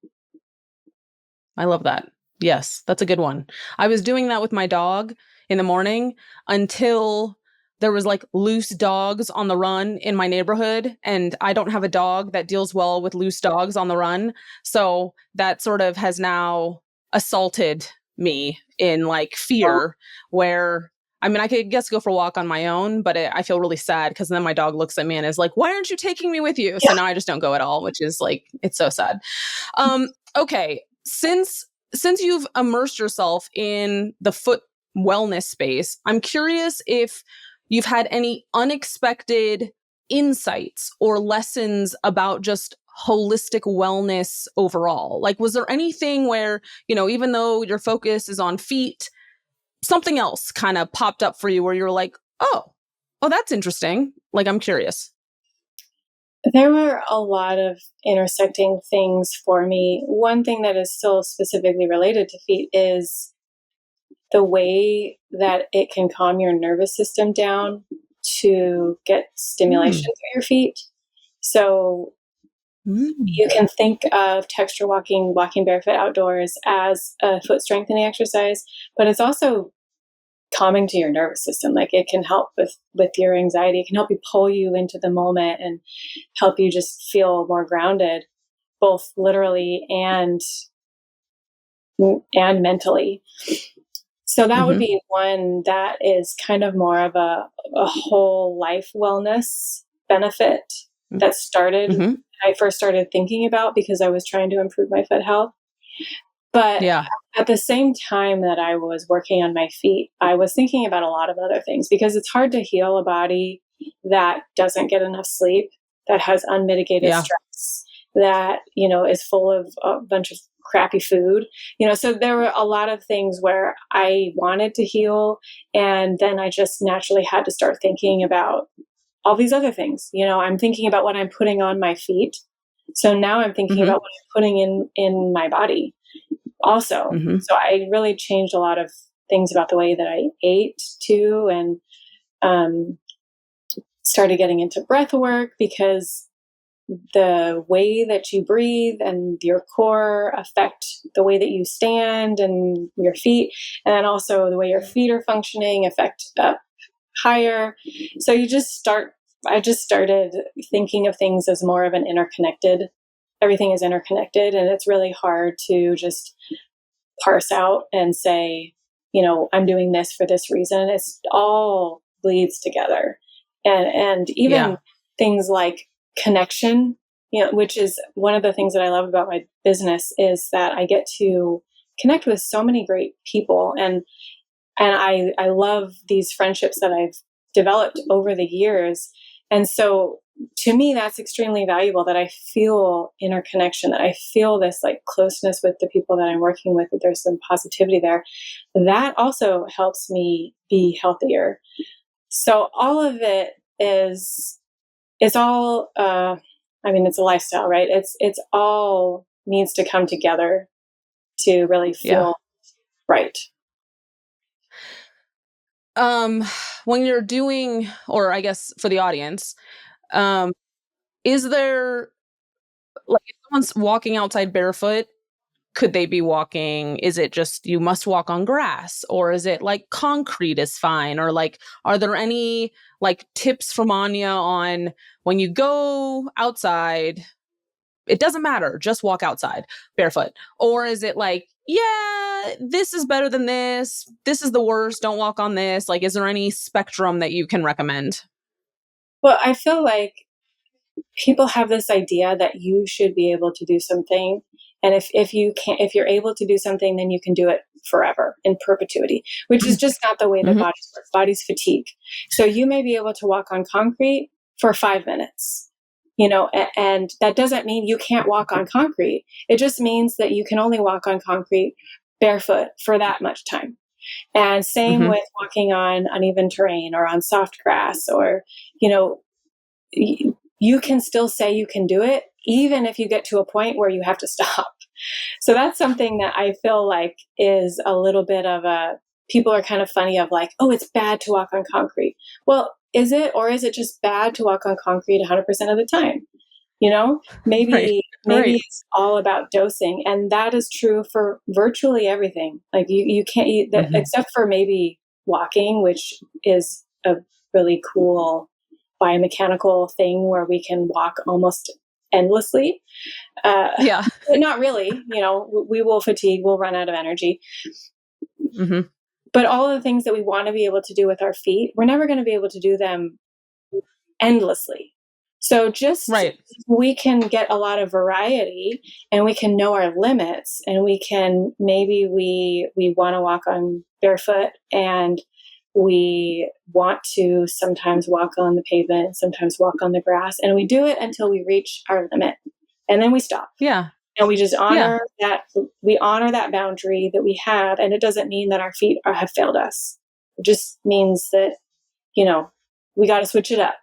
I love that. Yes, that's a good one. I was doing that with my dog in the morning until there was like loose dogs on the run in my neighborhood, and I don't have a dog that deals well with loose dogs on the run. So that sort of has now assaulted me in like fear, where I mean, I could guess go for a walk on my own, but I feel really sad because then my dog looks at me and is like, why aren't you taking me with you? So Yeah. now I just don't go at all, which is like, it's so sad. Okay. Since you've immersed yourself in the foot wellness space, I'm curious if you've had any unexpected insights or lessons about just holistic wellness overall. Like, was there anything where, even though your focus is on feet, something else kind of popped up for you where you're like, oh, that's interesting. Like, I'm curious. There were a lot of intersecting things for me. One thing that is still specifically related to feet is the way that it can calm your nervous system down to get stimulation through your feet. So you can think of texture walking barefoot outdoors as a foot strengthening exercise, but it's also calming to your nervous system. Like, it can help with your anxiety. It can help you pull you into the moment and help you just feel more grounded, both literally and mentally. So that would be one that is kind of more of a whole life wellness benefit that started, I first started thinking about because I was trying to improve my foot health. But at the same time that I was working on my feet, I was thinking about a lot of other things, because it's hard to heal a body that doesn't get enough sleep, that has unmitigated stress, that, is full of a bunch of crappy food, so there were a lot of things where I wanted to heal. And then I just naturally had to start thinking about all these other things. I'm thinking about what I'm putting on my feet. So now I'm thinking about what I'm putting in my body also. So I really changed a lot of things about the way that I ate too. And started getting into breath work, because the way that you breathe and your core affect the way that you stand and your feet. And then also the way your feet are functioning affect up higher. So I just started thinking of things as more of an interconnected, everything is interconnected. And it's really hard to just parse out and say, I'm doing this for this reason. It's all bleeds together. And even things like connection, which is one of the things that I love about my business, is that I get to connect with so many great people. And I love these friendships that I've developed over the years. And so to me, that's extremely valuable, that I feel interconnection, that I feel this like closeness with the people that I'm working with, that there's some positivity there. That also helps me be healthier. So all of it it's all, it's a lifestyle, right? It's all needs to come together to really feel right. When you're doing, or I guess for the audience, is there, like, if someone's walking outside barefoot, could they be walking, is it just you must walk on grass, or is it like concrete is fine, or like, are there any like tips from Anya on when you go outside, it doesn't matter, just walk outside barefoot? Or is it like, this is better than this is the worst, don't walk on this? Like, is there any spectrum that you can recommend? Well, I feel like people have this idea that you should be able to do something. And if you're able to do something, then you can do it forever, in perpetuity, which is just not the way that bodies work. Bodies fatigue. So you may be able to walk on concrete for 5 minutes, and that doesn't mean you can't walk on concrete. It just means that you can only walk on concrete barefoot for that much time. And same with walking on uneven terrain or on soft grass, or, you can still say you can do it, even if you get to a point where you have to stop. So that's something that I feel like is a little bit of people are kind of funny of like, oh, it's bad to walk on concrete. Well, is it, or is it just bad to walk on concrete 100% of the time? Maybe it's all about dosing. And that is true for virtually everything. Like you can't eat that, except for maybe walking, which is a really cool biomechanical thing where we can walk almost endlessly. But not really, we will fatigue, we'll run out of energy. But all of the things that we want to be able to do with our feet, we're never going to be able to do them endlessly. So just Right. we can get a lot of variety, and we can know our limits, and we can, maybe we want to walk on barefoot, and we want to sometimes walk on the pavement, sometimes walk on the grass, and we do it until we reach our limit, and then we stop. Yeah. And we just honor that, we honor that boundary that we have. And it doesn't mean that our feet have failed us. It just means that, we got to switch it up.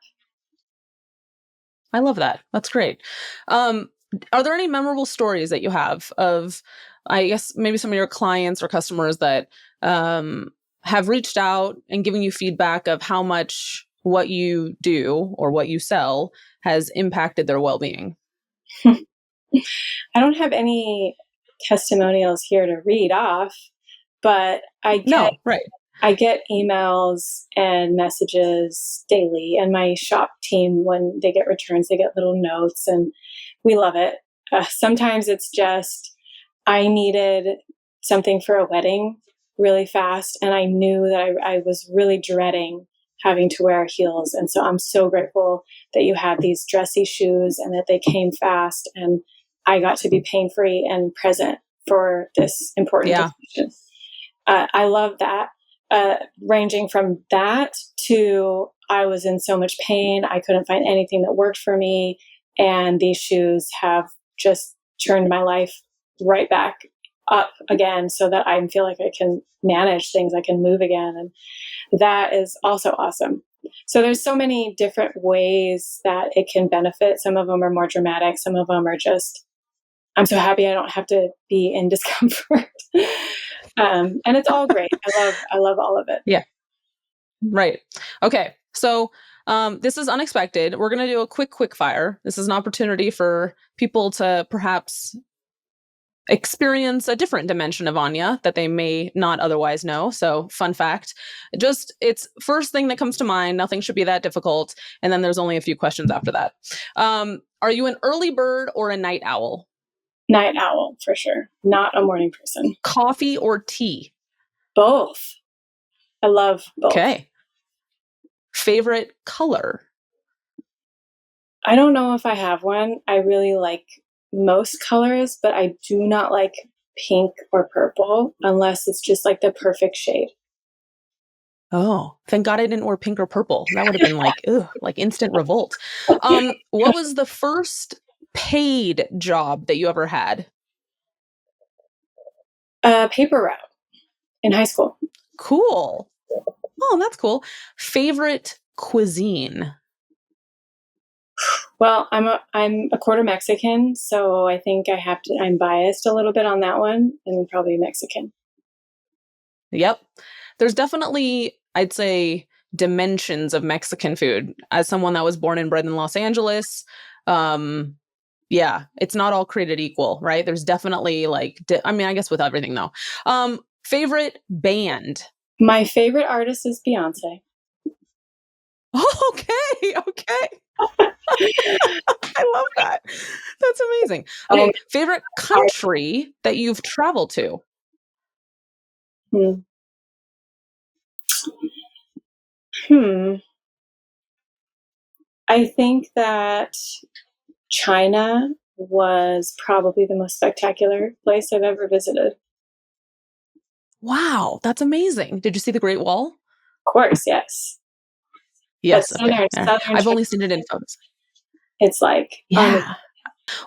I love that. That's great. Are there any memorable stories that you have of, I guess, maybe some of your clients or customers that have reached out and given you feedback of how much what you do or what you sell has impacted their well-being? I don't have any testimonials here to read off, but I get emails and messages daily, and my shop team, when they get returns, they get little notes, and we love it. Sometimes it's just, I needed something for a wedding really fast, and I knew that I was really dreading having to wear heels. And so I'm so grateful that you had these dressy shoes and that they came fast, and I got to be pain-free and present for this important decision. I love that. Ranging from that to, I was in so much pain, I couldn't find anything that worked for me, and these shoes have just turned my life right back up again, so that I feel like I can manage things, I can move again, and that is also awesome. So there's so many different ways that it can benefit. Some of them are more dramatic, some of them are just, I'm so happy I don't have to be in discomfort. And it's all great. I love all of it. Yeah. Right. Okay. So this is unexpected. We're going to do a quick fire. This is an opportunity for people to perhaps experience a different dimension of Anya that they may not otherwise know. So fun fact, it's first thing that comes to mind. Nothing should be that difficult. And then there's only a few questions after that. Are you an early bird or a night owl? Night owl, for sure. Not a morning person. Coffee or tea? Both. I love both. Okay. Favorite color? I don't know if I have one. I really like most colors, but I do not like pink or purple unless it's just like the perfect shade. Oh, thank God I didn't wear pink or purple. That would have been like instant revolt. What was the first paid job that you ever had? Paper route in high school. Cool. Oh, that's cool. Favorite cuisine? Well, I'm a quarter Mexican, so I think I'm biased a little bit on that one, and probably Mexican. Yep. There's definitely, I'd say, dimensions of Mexican food. As someone that was born and bred in Los Angeles, it's not all created equal, right? There's definitely I guess with everything though. Favorite band? My favorite artist is Beyonce. Okay. I love that. That's amazing. Okay, favorite country that you've traveled to? I think that China was probably the most spectacular place I've ever visited. Wow, that's amazing. Did you see the Great Wall? Of course, yes. Yes. Okay. Southern I've only seen it in photos. It's like,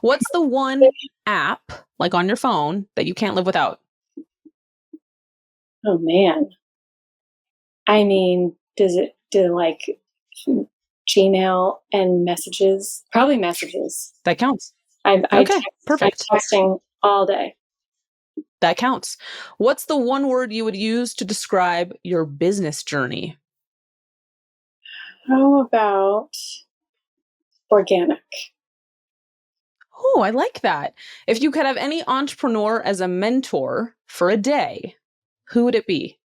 what's the one app, like on your phone, that you can't live without? Oh man. I mean, do like Gmail and messages? Probably messages. That counts. Perfect. I'm texting all day. That counts. What's the one word you would use to describe your business journey? How about organic? Oh, I like that. If you could have any entrepreneur as a mentor for a day, who would it be?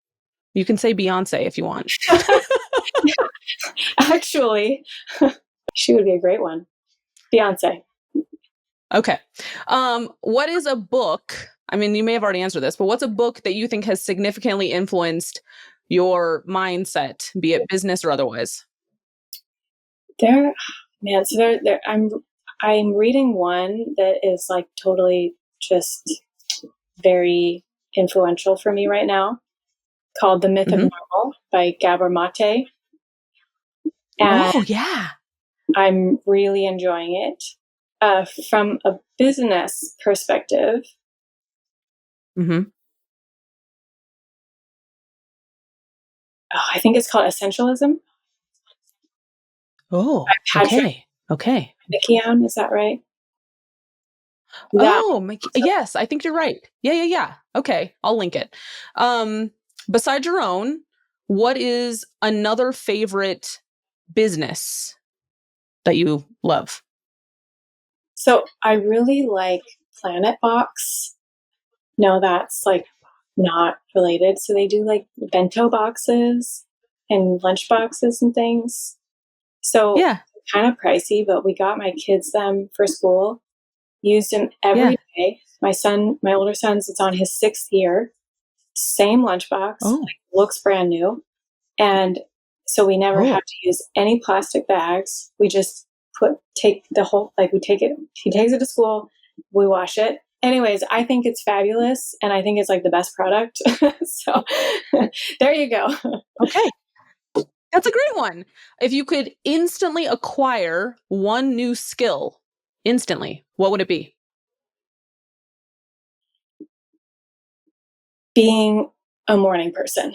You can say Beyonce if you want. Actually, she would be a great one. Beyonce. Okay. What is a book I mean, you may have already answered this, but what's a book that you think has significantly influenced your mindset, be it business or otherwise? There, man. So I'm reading one that is like totally just very influential for me right now, called The Myth of Normal by Gabor Mate. And Oh, yeah. I'm really enjoying it. From a business perspective, I think it's called Essentialism. Oh, Patrick okay. McKeown, is that right? That Oh, yes, I think you're right. Yeah. Okay, I'll link it. Besides your own, what is another favorite business that you love? So I really like Planet Box. No, that's like not related. So they do like bento boxes and lunch boxes and things. So Yeah, kind of pricey, but we got my kids them for school. Used them yeah. every day. My older son's, it's on his 6th year. Same lunchbox, Oh, like, looks brand new. And so we never have oh. to use any plastic bags. We just take the whole, like, we take it, he takes it to school, we wash it. Anyways, I think it's fabulous, and I think it's like the best product. So there you go. Okay, that's a great one. If you could instantly acquire one new skill instantly, what would it be? Being a morning person.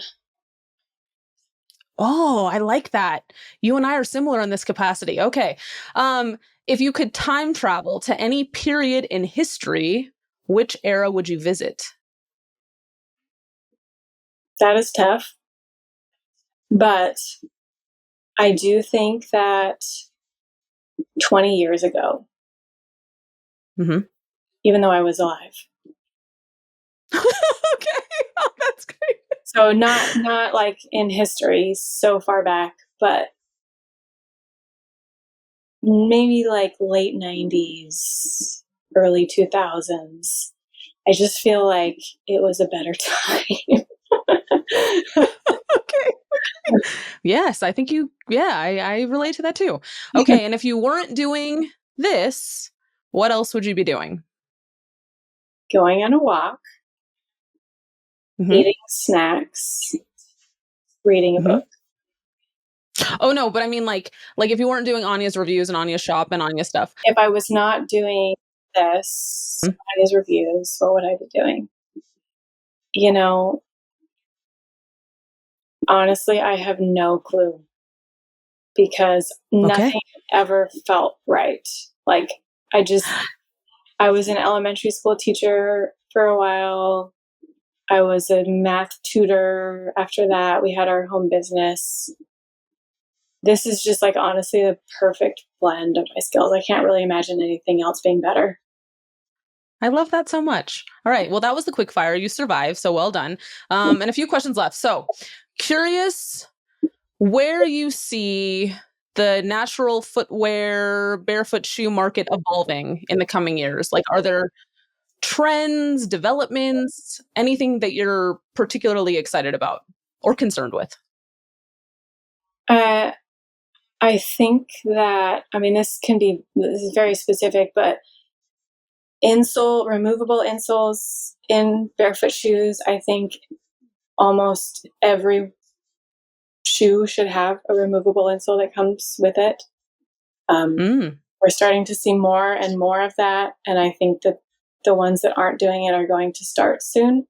Oh, I like that. You and I are similar in this capacity. Okay. If you could time travel to any period in history, which era would you visit? That is tough. But I do think that 20 years ago, Mm-hmm. even though I was alive. Okay. Oh, that's great. So not like in history so far back, but maybe like late 90s, early 2000s. I just feel like it was a better time. Okay. Yes, I think I relate to that too. Okay. And if you weren't doing this, what else would you be doing? Going on a walk, Mm-hmm. eating snacks, reading a Mm-hmm. book. Oh no, but I mean like if you weren't doing Anya's reviews and Anya's shop and Anya stuff. If I was not doing this, these reviews, what would I be doing? You know, honestly, I have no clue, because Okay. nothing ever felt right. Like, I was an elementary school teacher for a while. I was a math tutor after that. We had our home business. This is just like honestly the perfect blend of my skills. I can't really imagine anything else being better. I love that so much. All right. Well, that was the quick fire. You survived, so well done. And a few questions left. So, curious where you see the natural footwear, barefoot shoe market evolving in the coming years. Like, are there trends, developments, anything that you're particularly excited about or concerned with? Uh, I think that, I mean, this is very specific, but removable insoles in barefoot shoes, I think almost every shoe should have a removable insole that comes with it. Um, Mm, we're starting to see more and more of that, and I think that the ones that aren't doing it are going to start soon.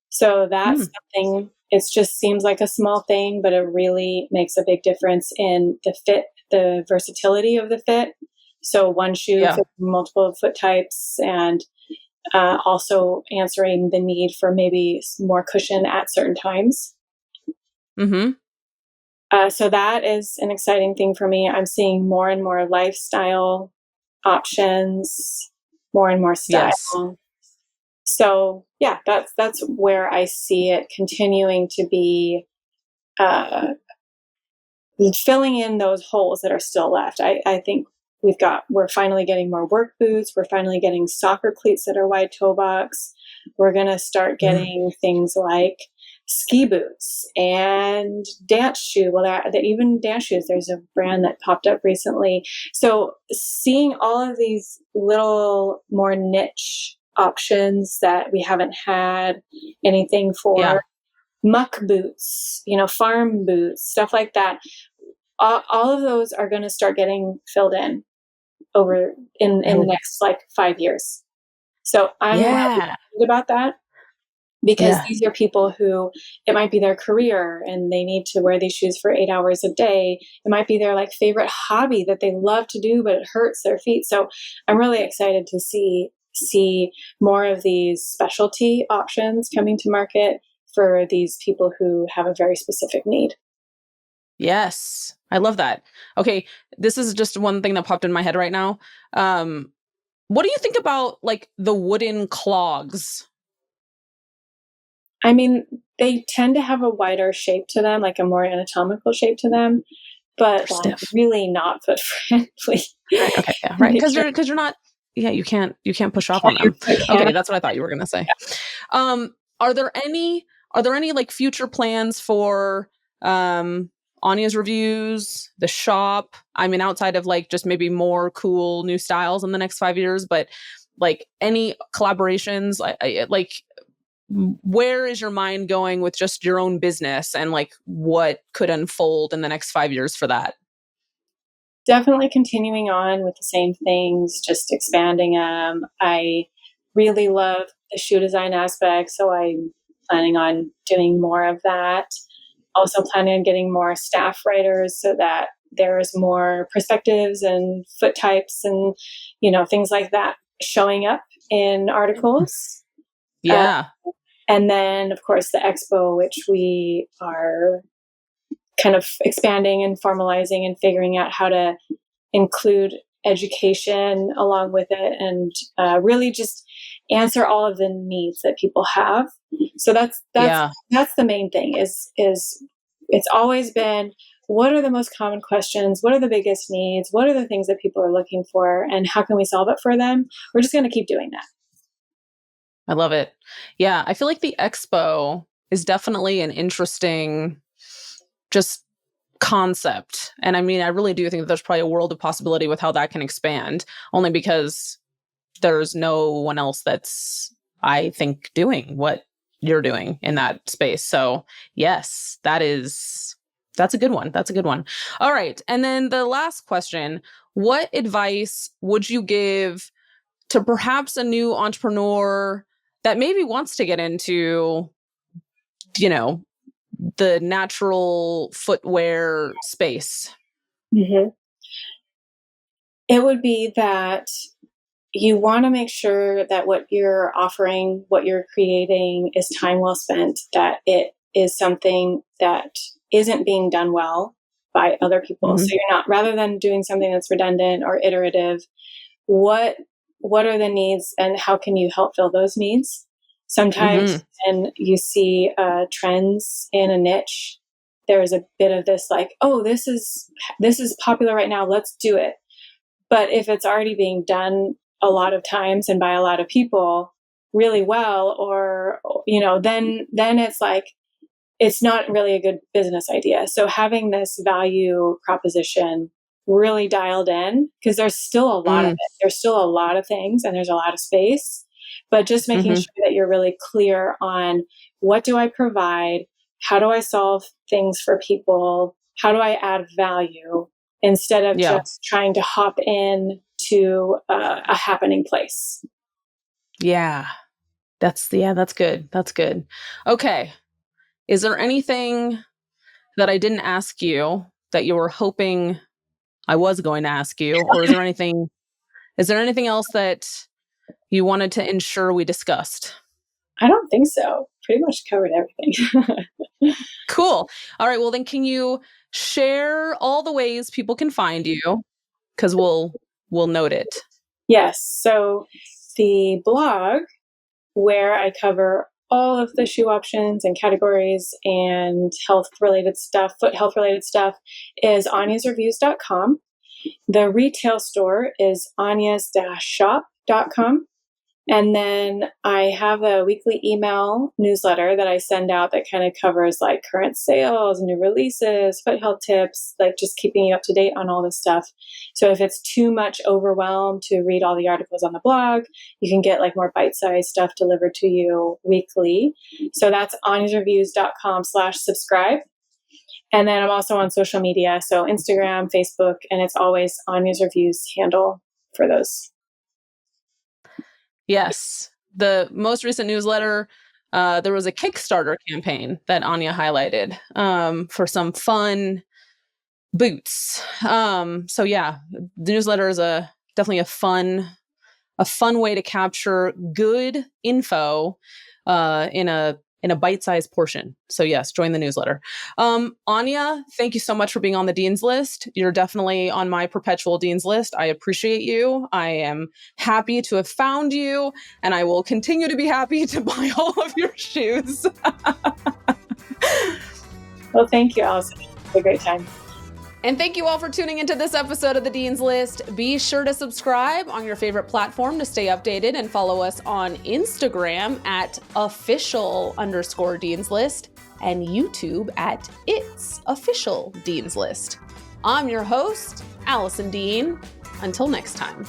So that's mm, something. It just seems like a small thing, but it really makes a big difference in the fit, the versatility of the fit. So one shoe yeah. fits multiple foot types, and also answering the need for maybe more cushion at certain times. Mm-hmm. So that is an exciting thing for me. I'm seeing more and more lifestyle options, more and more Yes. style. So yeah, that's where I see it continuing to be, uh, filling in those holes that are still left. I think we're finally getting more work boots. We're finally getting soccer cleats that are wide toe box. We're going to start getting things like ski boots and dance shoe. Well, even dance shoes, there's a brand that popped up recently. So seeing all of these little more niche options that we haven't had anything for, muck boots, farm boots, stuff like that. All of those are going to start getting filled in over in the next 5 years. So I'm really excited about that, because these are people who, it might be their career and they need to wear these shoes for 8 hours a day. It might be their favorite hobby that they love to do, but it hurts their feet. So I'm really excited to see more of these specialty options coming to market for these people who have a very specific need. Yes. I love that. Okay. This is just one thing that popped in my head right now. What do you think about the wooden clogs? I mean, they tend to have a wider shape to them, a more anatomical shape to them, but really not foot friendly. Right, okay, yeah, right. Because you're not. Yeah, you can't push off on them. Okay, that's what I thought you were gonna say. Are there any future plans for Anya's reviews, the shop? I mean, outside of just maybe more cool new styles in the next 5 years, but any collaborations, where is your mind going with just your own business, and what could unfold in the next 5 years for that? Definitely continuing on with the same things, just expanding them. I really love the shoe design aspect, so I'm planning on doing more of that. Also planning on getting more staff writers so that there's more perspectives and foot types and, things like that showing up in articles. Yeah. And then, of course, the expo, which we are kind of expanding and formalizing and figuring out how to include education along with it, and really just answer all of the needs that people have. So that's the main thing. Is it's always been, what are the most common questions? What are the biggest needs? What are the things that people are looking for, and how can we solve it for them? We're just going to keep doing that. I love it. Yeah, I feel like the expo is definitely an interesting just concept. And I mean, I really do think that there's probably a world of possibility with how that can expand, only because there's no one else that's, I think, doing what you're doing in that space. So yes, that's a good one. That's a good one. All right. And then the last question, what advice would you give to perhaps a new entrepreneur that maybe wants to get into, the natural footwear space? Mm-hmm. It would be that you want to make sure that what you're offering, what you're creating, is time well spent, that it is something that isn't being done well by other people. So you're not, rather than doing something that's redundant or iterative, what are the needs and how can you help fill those needs? Sometimes when you see trends in a niche, there's a bit of this oh, this is popular right now, let's do it. But if it's already being done a lot of times and by a lot of people really well, or then it's it's not really a good business idea. So having this value proposition really dialed in, because there's still a lot of it. There's still a lot of things and there's a lot of space, but just making sure that you're really clear on, what do I provide? How do I solve things for people? How do I add value, instead of just trying to hop in to a happening place? Yeah. That's good. That's good. Okay. Is there anything that I didn't ask you that you were hoping I was going to ask you? Or is there anything else that you wanted to ensure we discussed? I don't think so. Pretty much covered everything. Cool. All right. Well, then can you share all the ways people can find you? Because we'll note it. Yes. So the blog, where I cover all of the shoe options and categories and health-related stuff, foot health-related stuff, is anyasreviews.com. The retail store is anyas-shop.com. And then I have a weekly email newsletter that I send out that kind of covers like current sales, new releases, foot health tips, like just keeping you up to date on all this stuff. So if it's too much overwhelm to read all the articles on the blog, you can get like more bite-sized stuff delivered to you weekly. So that's anyasreviews.com/subscribe. And then I'm also on social media. So Instagram, Facebook, and it's always Anya's Reviews handle for those. Yes. The most recent newsletter, there was a Kickstarter campaign that Anya highlighted for some fun boots. So yeah, the newsletter is definitely a fun way to capture good info in a bite-sized portion. So yes, join the newsletter. Anya, thank you so much for being on the Dean's List. You're definitely on my perpetual Dean's List. I appreciate you. I am happy to have found you, and I will continue to be happy to buy all of your shoes. Well, thank you, Alison. It's a great time. And thank you all for tuning into this episode of the Dean's List. Be sure to subscribe on your favorite platform to stay updated, and follow us on Instagram at official_Dean's List and YouTube at It's Official Dean's List. I'm your host, Alison Dean. Until next time.